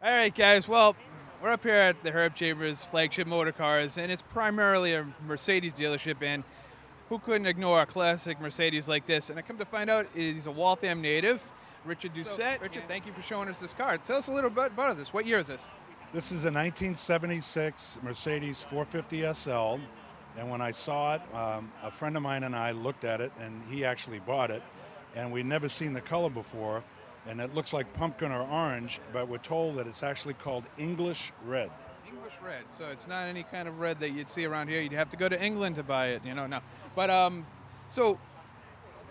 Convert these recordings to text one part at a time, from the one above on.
All right, guys. Well, we're up here at the Herb Chambers Flagship Motorcars, and it's primarily a Mercedes dealership. And who couldn't ignore a classic Mercedes like this? And I come to find out he's a Waltham native, Richard Doucette. Richard, thank you for showing us this car. Tell us a little bit about this. What year is this? This is a 1976 Mercedes 450 SL, and when I saw it, a friend of mine and I looked at it, and he actually bought it, and we'd never seen the color before, and it looks like pumpkin or orange, but we're told that it's actually called English red. English red. So it's not any kind of red that you'd see around here. You'd have to go to England to buy it. No. But so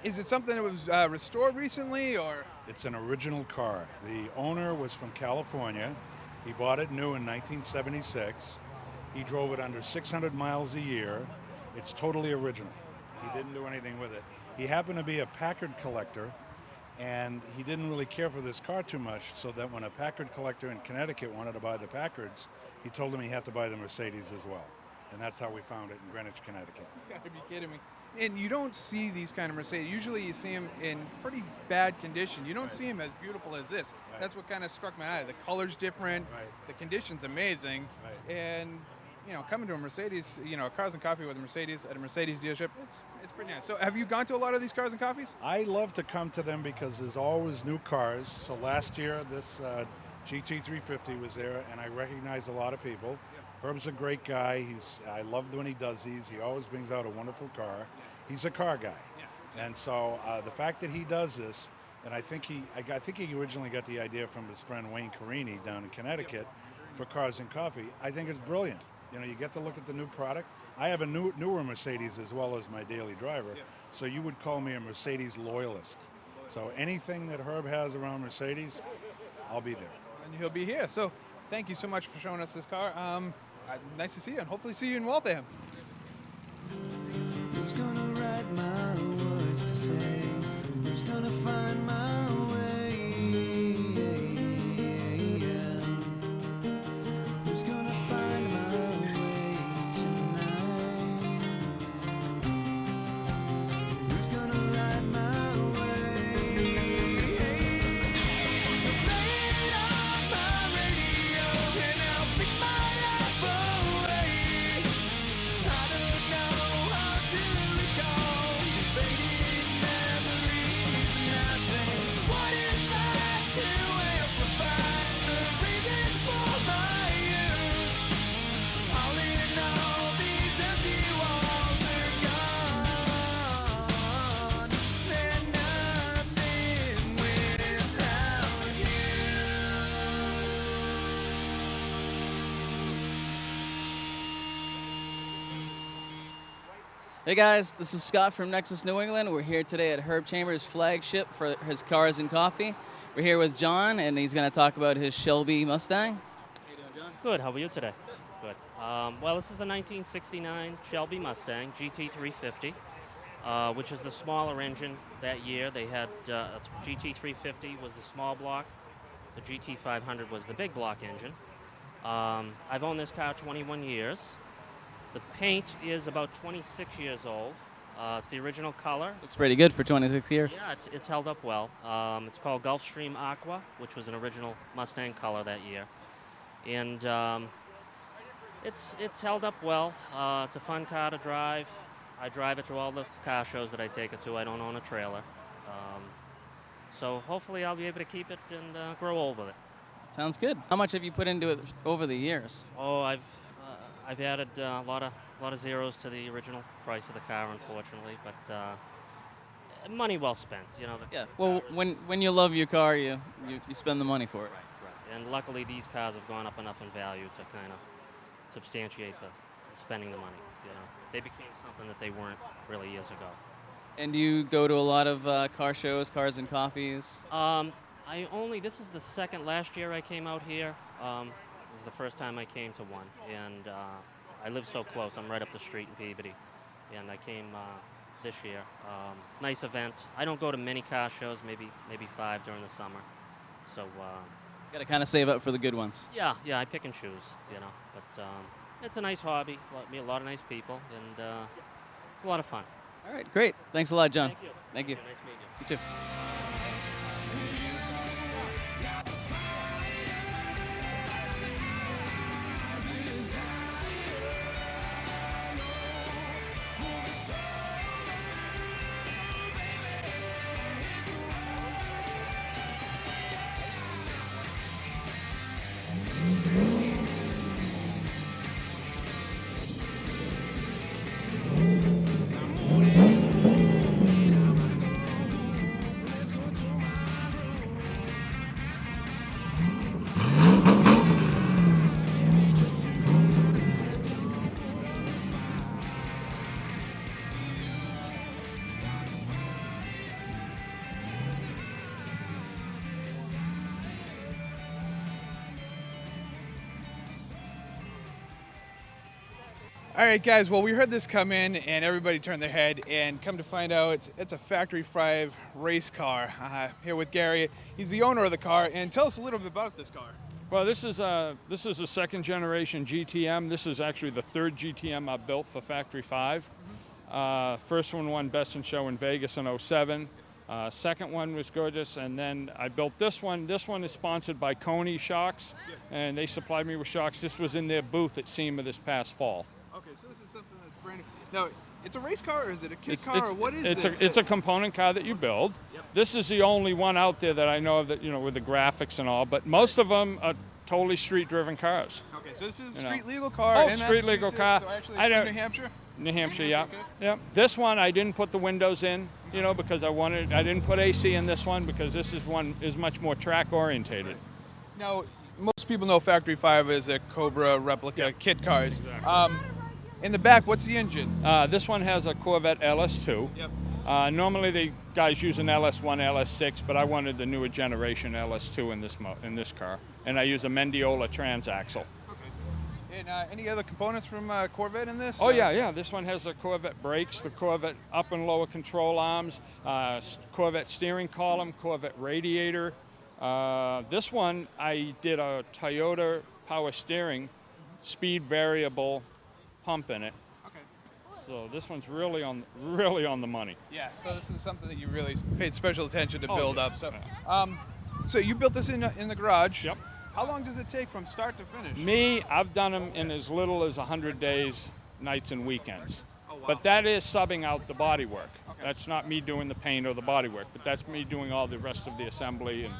is it something that was restored recently, or? It's an original car. The owner was from California. He bought it new in 1976. He drove it under 600 miles a year. It's totally original. He didn't do anything with it. He happened to be a Packard collector, and he didn't really care for this car too much, so that when a Packard collector in Connecticut wanted to buy the Packards, he told him he had to buy the Mercedes as well. And that's how we found it in Greenwich, Connecticut. You gotta be kidding me. And you don't see these kind of Mercedes. Usually you see them in pretty bad condition. You don't see them as beautiful as this. Right. That's what kind of struck my eye. The color's different. Right. The condition's amazing. Right. And, coming to a Mercedes, Cars and Coffee with a Mercedes at a Mercedes dealership, it's pretty nice. So have you gone to a lot of these Cars and Coffees? I love to come to them because there's always new cars. So last year, this GT350 was there, and I recognized a lot of people. Herb's a great guy. I love when he does these. He always brings out a wonderful car. He's a car guy. Yeah. And so the fact that he does this, and I think he originally got the idea from his friend Wayne Carini down in Connecticut for Cars and Coffee. I think it's brilliant. You get to look at the new product. I have a newer Mercedes as well as my daily driver, so you would call me a Mercedes loyalist. So anything that Herb has around Mercedes, I'll be there. And he'll be here. So thank you so much for showing us this car. Nice to see you, and hopefully see you in Waltham. Who's gonna write my words to say? Who's gonna find my way? Who's gonna find my way tonight? Who's gonna light my way? So play it on my radio and I'll sing my life away. I don't know how to recall these fading memories and nothing. What is that to amplify the reasons for my youth? All in all, these empty walls are gone. They're nothing without you. Hey guys, this is Scott from NeXuS New England. We're here today at Herb Chambers Flagship for his Cars and Coffee. We're here with John, and he's going to talk about his Shelby Mustang. How you doing, John? Good. How are you today? Good. Well, this is a 1969 Shelby Mustang GT350, which is the smaller engine that year. They had GT350 was the small block. The GT500 was the big block engine. I've owned this car 21 years. The paint is about 26 years old. It's the original color. Looks pretty good for 26 years. Yeah, it's held up well. It's called Gulfstream Aqua, which was an original Mustang color that year. And it's held up well. It's a fun car to drive. I drive it to all the car shows that I take it to. I don't own a trailer. So hopefully I'll be able to keep it and grow old with it. Sounds good. How much have you put into it over the years? Oh, I've added a lot of zeros to the original price of the car, unfortunately, but money well spent. Yeah. Well, when you love your car, you spend the money for it. Right. And luckily, these cars have gone up enough in value to kind of substantiate the spending the money. They became something that they weren't really years ago. And do you go to a lot of car shows, Cars and Coffees? This is the second. Last year I came out here. It was the first time I came to one, and I live so close. I'm right up the street in Peabody, and I came this year. Nice event. I don't go to many car shows, maybe 5 during the summer. So Got to kind of save up for the good ones. yeah, I pick and choose, But it's a nice hobby. Meet a lot of nice people, and it's a lot of fun. All right, great. Thanks a lot, John. Thank you. Thank you. Nice meeting you. You too. All right, guys. Well, we heard this come in, and everybody turned their head. And come to find out, it's a Factory 5 race car. Here with Gary. He's the owner of the car. And tell us a little bit about this car. Well, this is a second generation GTM. This is actually the third GTM I've built for Factory 5. First one won Best in Show in Vegas in 07. Second one was gorgeous, and then I built this one. This one is sponsored by Coney Shocks, and they supplied me with shocks. This was in their booth at SEMA this past fall. Okay, so this is something that's brand new. Now, it's a race car, or is it a kit car, or what is this? It's a component car that you build. Yep. This is the only one out there that I know of that, with the graphics and all, but most of them are totally street-driven cars. Okay, so this is a You know. street legal car. Oh, in street legal Massachusetts, car. So actually, I it's from don't- New Hampshire. New Hampshire, yeah. Okay. Yeah. This one I didn't put the windows in, because I didn't put AC in this one because this is much more track orientated. Now, most people know Factory 5 is a Cobra replica kit cars. Exactly. In the back, what's the engine? This one has a Corvette LS2. Yep. Normally the guys use an LS1, LS6, but I wanted the newer generation LS2 in this car, and I use a Mendiola transaxle. Okay. And any other components from Corvette in this? Oh yeah. This one has the Corvette brakes, the Corvette up and lower control arms, Corvette steering column, Corvette radiator. This one I did a Toyota power steering, speed variable pump in it. Okay. So this one's really on the money. Yeah. So this is something that you really paid special attention to Oh, build yeah. up. So you built this in the garage. Yep. How long does it take from start to finish? Me, I've done them in as little as 100 days, nights and weekends. Oh, wow. But that is subbing out the body work. Okay. That's not me doing the paint or the body work, but that's me doing all the rest of the assembly and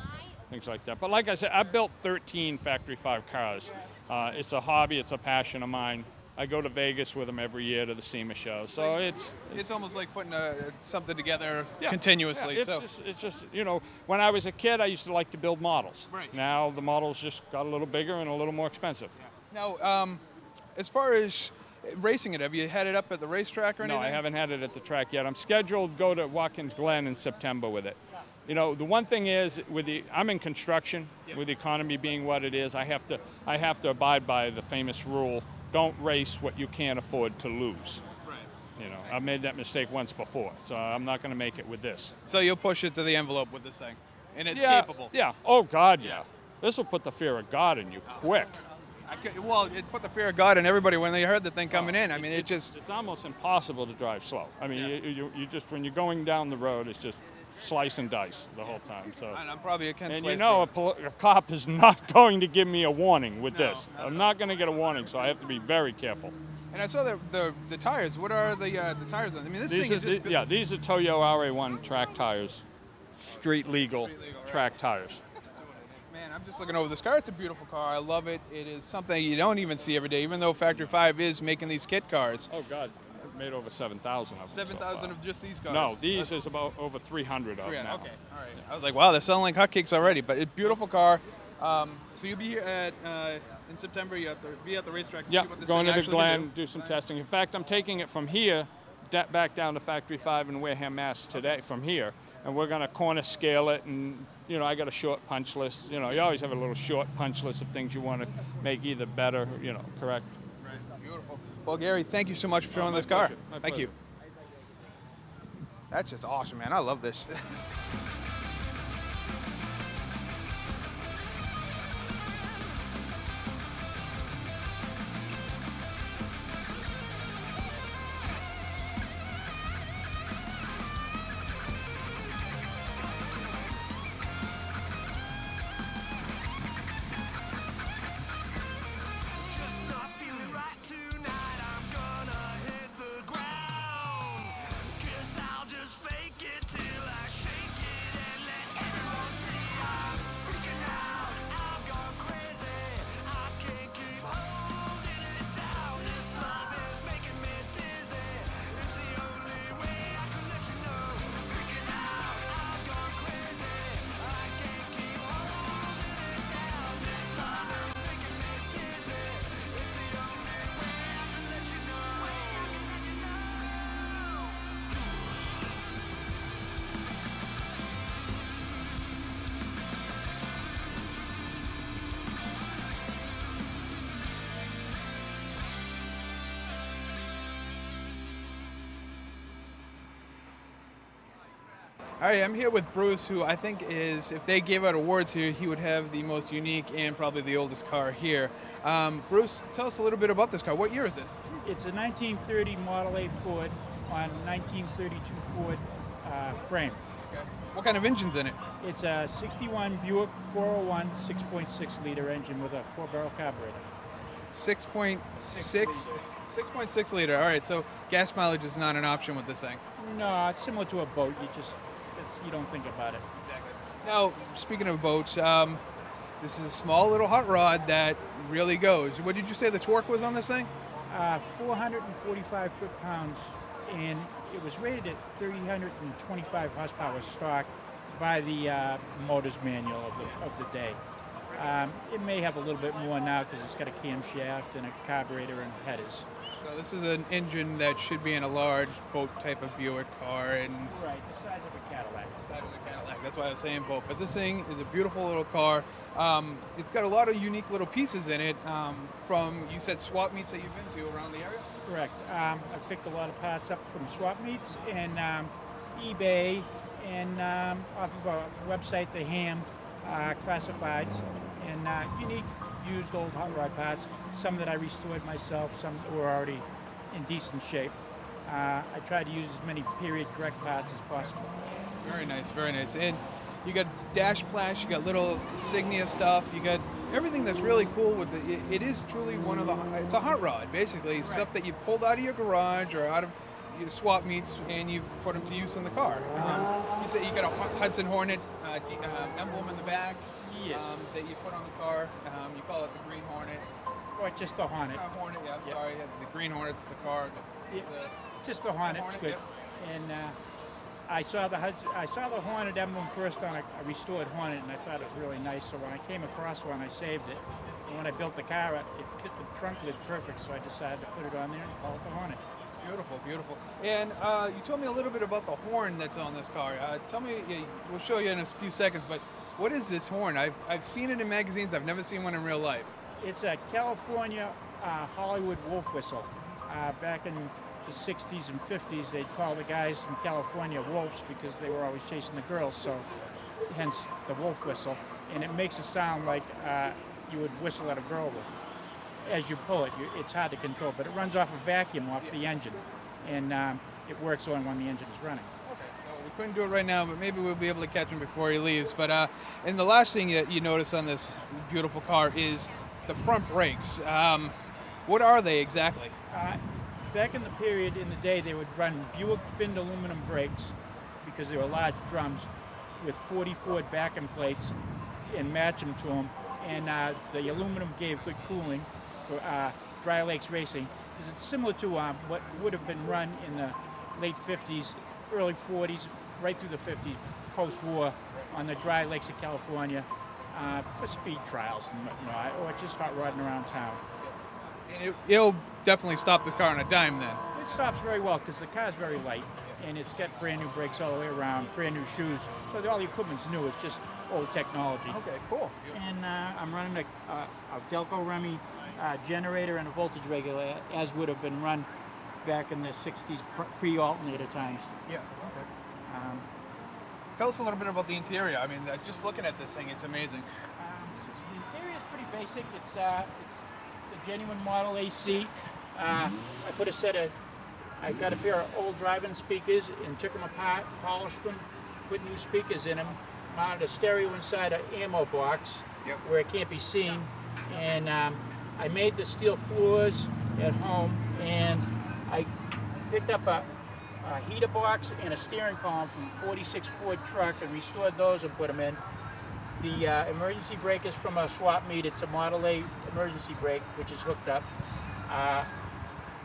things like that. But like I said, I built 13 Factory 5 cars. It's a hobby, it's a passion of mine. I go to Vegas with them every year to the SEMA show. So It's almost like putting something together yeah, continuously. yeah, it's just when I was a kid, I used to like to build models. Right. Now the models just got a little bigger and a little more expensive. Now, as far as racing it, have you had it up at the racetrack or No, anything? I haven't had it at the track yet. I'm scheduled to go to Watkins Glen in September with it. The one thing is, I'm in construction, with the economy being what it is, I have to abide by the famous rule: don't race what you can't afford to lose. Right. I've made that mistake once before, so I'm not going to make it with this. So you'll push it to the envelope with this thing, and it's yeah, capable. Yeah. Oh God, yeah. This will put the fear of God in you quick. It put the fear of God in everybody when they heard the thing coming in. I mean, it's almost impossible to drive slow. I mean, you just when you're going down the road, it's just slice and dice the whole time. So. And I'm probably a Ken And Slice a cop is not going to give me a warning with No, this. no, I'm not going to get a warning, so I have to be very careful. And I saw the tires. What are the tires on? I mean, this thing is just These are Toyo RA1 track tires, street legal track tires. Man, I'm just looking over this car. It's a beautiful car. I love it. It is something you don't even see every day, even though Factory 5 is making these kit cars. Oh God, I've made over 7,000 of them. 7,000 of just these cars. No, these is about over 300 of them now. Okay, all right. I was like, wow, they're selling like hotcakes already. But it's a beautiful car. So you'll be here in September. You have to be at the racetrack. To Yeah, see what this going thing to the actually can Glen, do some testing. In fact, I'm taking it from here back down to Factory 5 in Wareham, Mass. today from here, and we're going to corner scale it. And I got a short punch list. You always have a little short punch list of things you want to make either better. Correct. Right. Beautiful. Well, Gary, thank you so much for showing my this car. pleasure. My Thank you. That's just awesome, man. I love this. Just not feeling right tonight. I'm gonna hit the ground. Guess I'll just fake it till I shake it All right, I'm here with Bruce, who I think is, if they gave out awards here, he would have the most unique and probably the oldest car here. Bruce, tell us a little bit about this car. What year is this? It's a 1930 Model A Ford on 1932 Ford frame. Okay. What kind of engine's in it? It's a 61 Buick 401 6.6 liter engine with a 4-barrel carburetor. 6.6? 6.6 liter. All right, so gas mileage is not an option with this thing. No, it's similar to a boat. You don't think about it. Exactly. Now, speaking of boats, this is a small little hot rod that really goes. What did you say the torque was on this thing? 445 foot-pounds, and it was rated at 325 horsepower stock by the Motors Manual of the day. It may have a little bit more now because it's got a camshaft and a carburetor and headers. So this is an engine that should be in a large boat type of Buick car and Right, the size of a Cadillac. side of a Cadillac. That's why I was saying boat. But this thing is a beautiful little car. It's got a lot of unique little pieces in it. From, you said, swap meets that you've been to around the area? Correct. I picked a lot of parts up from swap meets and eBay and off of a website, the Ham Classifieds, and unique used old hot rod parts. Some that I restored myself, some that were already in decent shape. I tried to use as many period correct parts as possible. Very nice, very nice. And you got dash plash, you got little insignia stuff, you got everything that's really cool with it is truly one of the, it's a hot rod, basically. Right. Stuff that you pulled out of your garage or out of your swap meets and you put them to use in the car. You said you got a Hudson Hornet emblem in the back. Yes. That you put on the car. You call it the Green Hornet. Or just the Hornet. Hornet, yeah, Yep. sorry. The Green Hornet's the car. Yeah, just the Hornet. Hornet, Good. yep. And I saw the Hornet emblem first on a restored Hornet, and I thought it was really nice. So when I came across one, I saved it. And when I built the car, it fit the trunk lid perfect. So I decided to put it on there and call it the Hornet. Beautiful, beautiful. And you told me a little bit about the horn that's on this car. Tell me, we'll show you in a few seconds, but what is this horn? I've seen it in magazines. I've never seen one in real life. It's a California Hollywood wolf whistle. Back in the 60s and 50s, they'd call the guys in California wolves because they were always chasing the girls, so hence the wolf whistle. And it makes a sound like you would whistle at a girl with. As you pull it, it's hard to control, but it runs off a vacuum off the engine, and it works only when the engine is running. Okay, so we couldn't do it right now, but maybe we'll be able to catch him before he leaves. But and the last thing that you notice on this beautiful car is the front brakes. What are they exactly? Back in the period in the day, they would run Buick finned aluminum brakes because they were large drums with 40 Ford backing plates and match them to them. And the aluminum gave good cooling for dry lakes racing. Because it's similar to what would have been run in the late 50s, early 40s, right through the 50s, post-war on the dry lakes of California for speed trials and whatnot, or just hot rodding around town. And it'll definitely stop this car on a dime then. It stops very well because the car's very light, and it's got brand new brakes all the way around, brand new shoes. So all the equipment's new. It's just old technology. Okay, cool. And I'm running a Delco Remy generator and a voltage regulator, as would have been run back in the 60s pre-alternator times. Yeah. Okay. Tell us a little bit about the interior. I mean, just looking at this thing, it's amazing. The interior is pretty basic. It's the genuine Model AC. I got a pair of old driving speakers and took them apart, polished them, put new speakers in them, mounted a stereo inside an ammo box where it can't be seen, and I made the steel floors at home, and I picked up a heater box and a steering column from a 46 Ford truck and restored those and put them in. The emergency brake is from a swap meet. It's a Model A emergency brake, which is hooked up.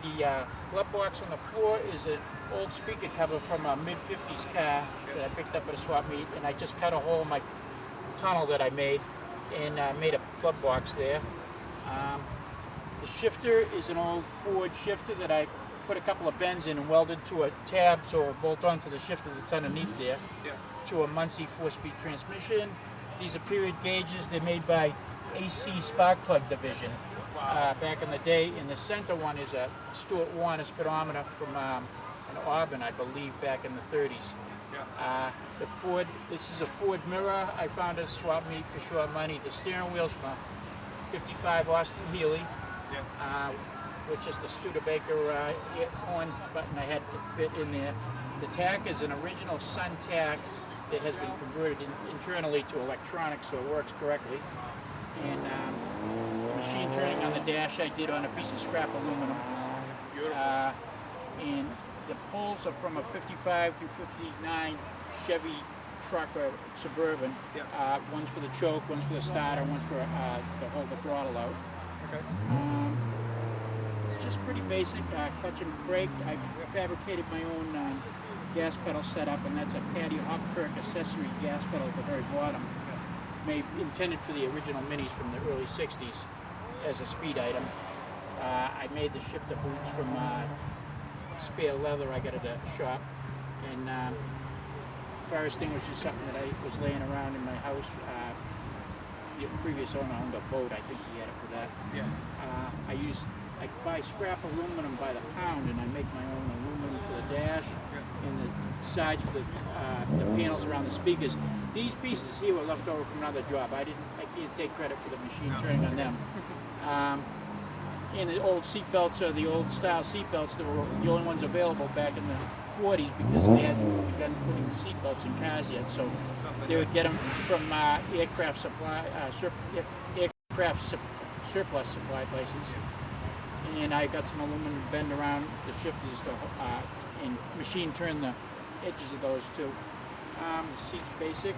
The glove box on the floor is an old speaker cover from a mid-50s car that I picked up at a swap meet, and I just cut a hole in my tunnel that I made and made a glove box there. The shifter is an old Ford shifter that I put a couple of bends in and welded to a tab so it bolt onto the shifter that's underneath there to a Muncie 4-speed transmission. These are period gauges. They're made by AC Spark Plug Division. Back in the day, and the center one is a Stuart Warner speedometer from in Auburn, I believe, back in the 30s. The Ford, this is a Ford Mirror. I found a swap meet for short money. The steering wheel's from a 55 Austin Healey, which is the Studebaker horn button I had to fit in there. The tack is an original Sun tack that has been converted internally to electronics, so it works correctly. And machine turning on the dash I did on a piece of scrap aluminum. And the poles are from a 55 through 59 Chevy truck or Suburban. One's for the choke, one's for the starter, one's for to hold the throttle out. Okay. It's just pretty basic, clutch and brake. I fabricated my own gas pedal setup, and that's a Patty Hopkirk accessory gas pedal at the very bottom. Intended for the original Minis from the early 60s as a speed item. I made the shifter boots from spare leather I got at the shop, and fire extinguisher is something that I was laying around in my house. The previous owner owned a boat. I think he had it for that. I buy scrap aluminum by the pound, and I make my own aluminum for the dash and the sides for the panels around the speakers. These pieces here were left over from another job. I can't take credit for the machine turning on them. And the old seat belts are the old style seat belts that were the only ones available back in the 40s because they hadn't begun putting seat belts in cars yet. So they would get them from aircraft surplus supply places. And I got some aluminum to bend around the shifters and machine turn the edges of those too. The seat's basic.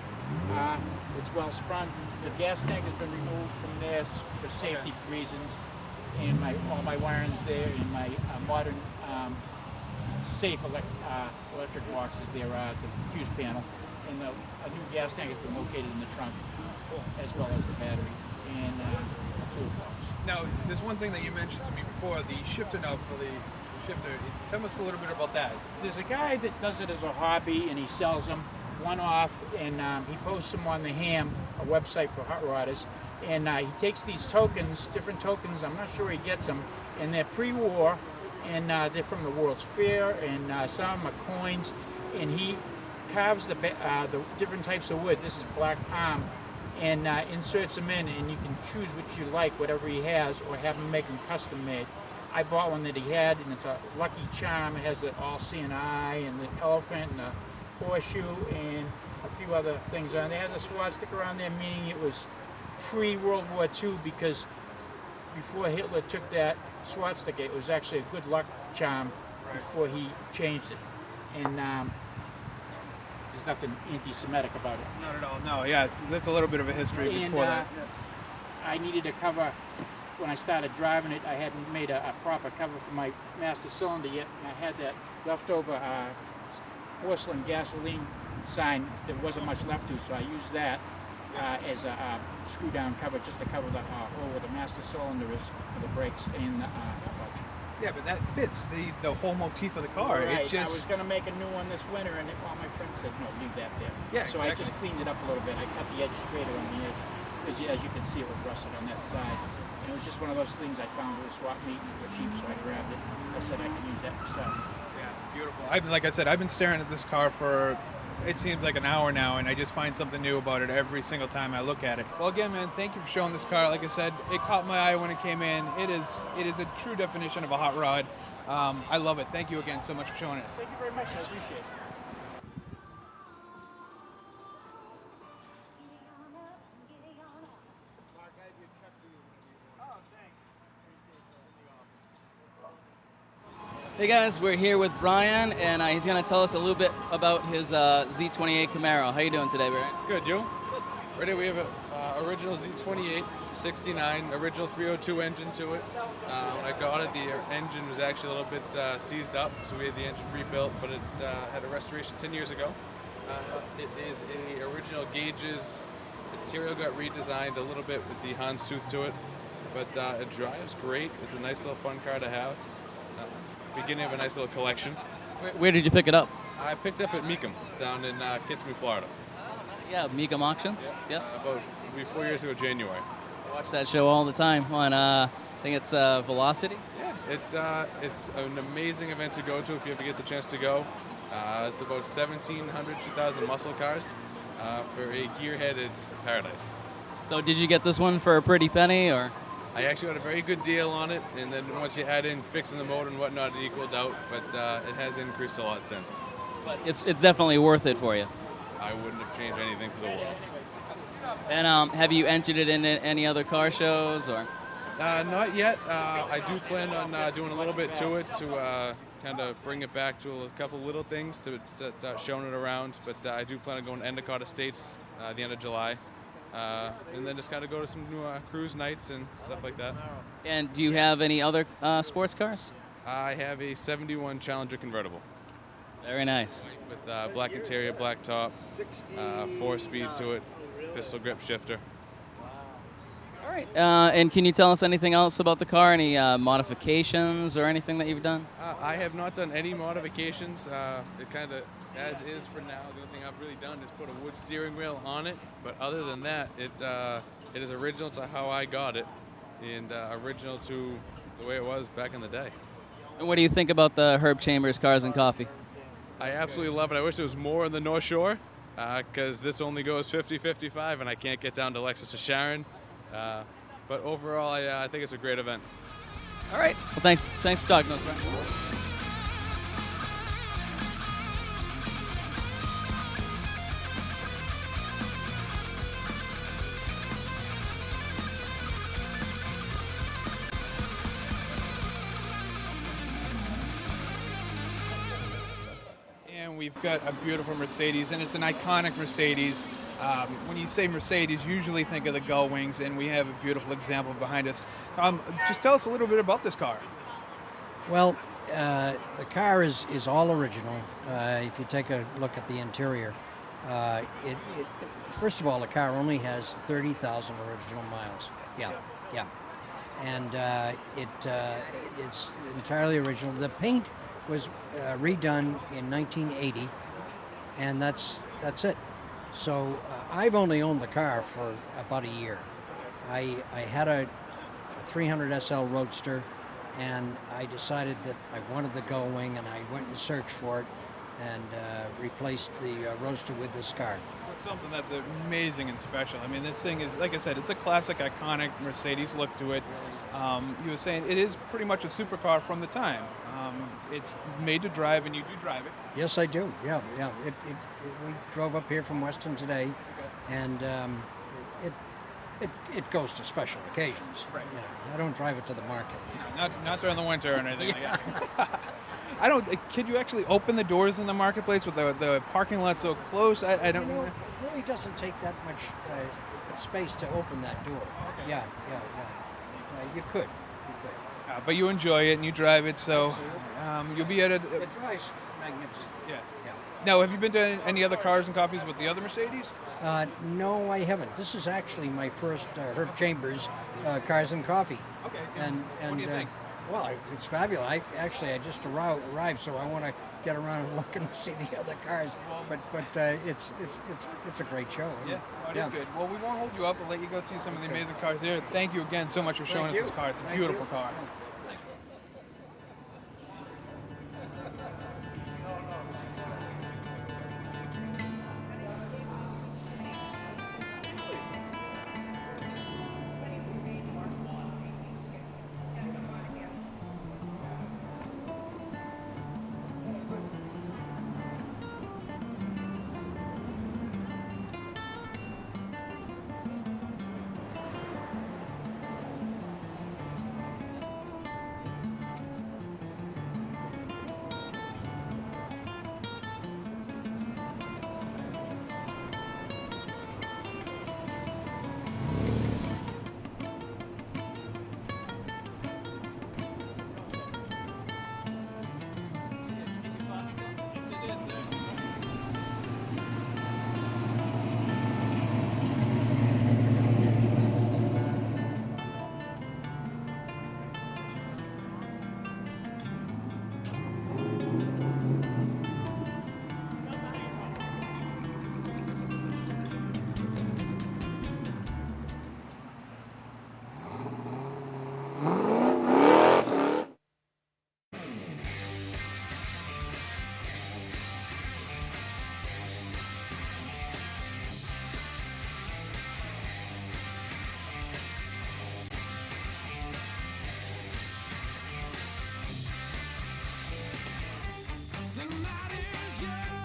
It's well sprung. The gas tank has been removed from there for safety reasons, and all my wiring's there, and my modern safe electric box is there, the fuse panel, and a new gas tank has been located in the trunk, as well as the battery and toolbox. Now, there's one thing that you mentioned to me before, the shifter knob for the shifter. Tell us a little bit about that. There's a guy that does it as a hobby, and he sells them one-off, and he posts them on the Ham, a website for hot rodders. And he takes these tokens, different tokens, I'm not sure where he gets them, and they're pre-war, and they're from the World's Fair, and some of them are coins, and he carves the different types of wood. This is black palm, and inserts them in, and you can choose which you like, whatever he has, or have him make them custom made. I bought one that he had, and it's a Lucky Charm. It has the all-seeing eye, and the elephant, and the horseshoe, and a few other things on there. It has a swastika on there, meaning it was pre-World War II, because before Hitler took that swastika, it was actually a good luck charm before he changed it. And there's nothing anti-Semitic about it. Not at all. No, yeah, that's a little bit of a history before that. I needed a cover. When I started driving it, I hadn't made a proper cover for my master cylinder yet, and I had that leftover porcelain gasoline sign that wasn't much left to, so I used that as a screw-down cover just to cover the hole where the master cylinder is for the brakes and the clutch. Yeah, but that fits the whole motif of the car. Right. It just... I was going to make a new one this winter, and all my friends said, no, leave that there. Yeah, so exactly. I just cleaned it up a little bit. I cut the edge straighter on the edge, because as you can see, it was rusted on that side. And it was just one of those things I found at a swap meet and it was cheap, so I grabbed it. I said I can use that myself. Yeah, beautiful. Like I said, I've been staring at this car for, it seems like an hour now, and I just find something new about it every single time I look at it. Well, again, man, thank you for showing this car. Like I said, it caught my eye when it came in. It is a true definition of a hot rod. I love it. Thank you again so much for showing us. Thank you very much. I appreciate it. Hey guys, we're here with Brian, and he's going to tell us a little bit about his Z28 Camaro. How you doing today, Brian? Good, you? Right here we have an original Z28, 69, original 302 engine to it. When I got it, the engine was actually a little bit seized up, so we had the engine rebuilt, but it had a restoration 10 years ago. It is a original gauges. Material got redesigned a little bit with the Hans tooth to it, but it drives great. It's a nice little fun car to have. Beginning of a nice little collection. Where did you pick it up? I picked up at Meekum down in Kissimmee, Florida. Yeah, Meekum Auctions. Yeah. About 4 years ago, January. I watch that show all the time on, I think it's Velocity. Yeah, It's an amazing event to go to if you ever get the chance to go. It's about 1,700, 2,000 muscle cars. For a gearhead, it's paradise. So did you get this one for a pretty penny, or? I actually got a very good deal on it, and then once you add in fixing the motor and whatnot, it equaled out, but it has increased a lot since. But it's definitely worth it for you. I wouldn't have changed anything for the world. And have you entered it in any other car shows, or? Not yet. I do plan on doing a little bit to it to kind of bring it back to a couple little things to showing it around. But I do plan on going to Endicott Estates the end of July. And then just kind of go to some new cruise nights and stuff like that. And do you have any other sports cars? I have a 71 Challenger convertible. Very nice. With black interior, black top, 4-speed to it, pistol grip shifter. All right. And can you tell us anything else about the car? Any modifications or anything that you've done? I have not done any modifications. It kind of as is for now. The only thing I've really done is put a wood steering wheel on it. But other than that, it is original to how I got it, and original to the way it was back in the day. And what do you think about the Herb Chambers Cars and Coffee? I absolutely love it. I wish there was more on the North Shore, because this only goes 50-55, and I can't get down to Lexus or Sharon. But overall, I think it's a great event. All right. Well, thanks for talking to us, Brian. And we've got a beautiful Mercedes, and it's an iconic Mercedes. When you say Mercedes, you usually think of the gull wings, and we have a beautiful example behind us. Just tell us a little bit about this car. Well, the car is all original. If you take a look at the interior, first of all, the car only has 30,000 original miles. Yeah. And it's entirely original. The paint was redone in 1980, and that's it. So I've only owned the car for about a year. I had a 300 SL Roadster, and I decided that I wanted the gull wing, and I went and searched for it and replaced the Roadster with this car. It's something that's amazing and special. I mean, this thing is, like I said, it's a classic, iconic Mercedes look to it. You were saying it is pretty much a supercar from the time. It's made to drive, and you do drive it. Yes, I do. Yeah. We drove up here from Weston today, and it goes to special occasions. Right. You know, I don't drive it to the market. Not during the winter or anything like that. I don't. Can you actually open the doors in the marketplace with the parking lot so close? I don't. You know, it really doesn't take that much space to open that door. Okay. Yeah. You could. But you enjoy it and you drive it, so you'll be at a. It drives magnificent. Yeah. Now, have you been to any other cars and coffees with the other Mercedes? No, I haven't. This is actually my first Herb Chambers Cars and Coffee. Okay. And what do you think? Well, it's fabulous. I just arrived, so I want to get around and look and see the other cars. But it's a great show. Yeah, it is good. Well, we won't hold you up. We'll let you go see some of the amazing cars there. Thank you again so much for showing us this car. It's a beautiful car. The night is young.